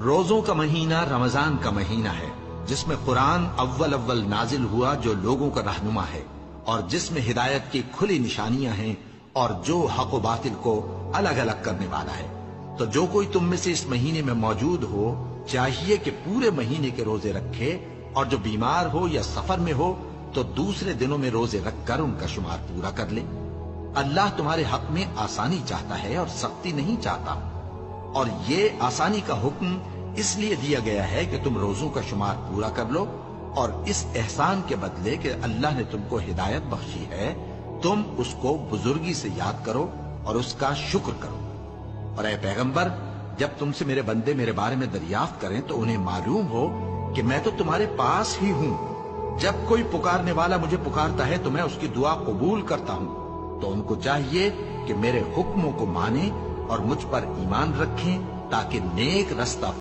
روزوں کا مہینہ رمضان کا مہینہ ہے، جس میں قرآن اول اول نازل ہوا، جو لوگوں کا رہنما ہے اور جس میں ہدایت کی کھلی نشانیاں ہیں اور جو حق و باطل کو الگ الگ کرنے والا ہے۔ تو جو کوئی تم میں سے اس مہینے میں موجود ہو چاہیے کہ پورے مہینے کے روزے رکھے، اور جو بیمار ہو یا سفر میں ہو تو دوسرے دنوں میں روزے رکھ کر ان کا شمار پورا کر لے۔ اللہ تمہارے حق میں آسانی چاہتا ہے اور سختی نہیں چاہتا، اور یہ آسانی کا حکم اس لیے دیا گیا ہے کہ تم روزوں کا شمار پورا کر لو، اور اس احسان کے بدلے کہ اللہ نے تم کو ہدایت بخشی ہے تم اس کو بزرگی سے یاد کرو اور اس کا شکر کرو۔ اور اے پیغمبر، جب تم سے میرے بندے میرے بارے میں دریافت کریں تو انہیں معلوم ہو کہ میں تو تمہارے پاس ہی ہوں۔ جب کوئی پکارنے والا مجھے پکارتا ہے تو میں اس کی دعا قبول کرتا ہوں۔ تو ان کو چاہیے کہ میرے حکموں کو مانیں اور مجھ پر ایمان رکھیں تاکہ نیک رستہ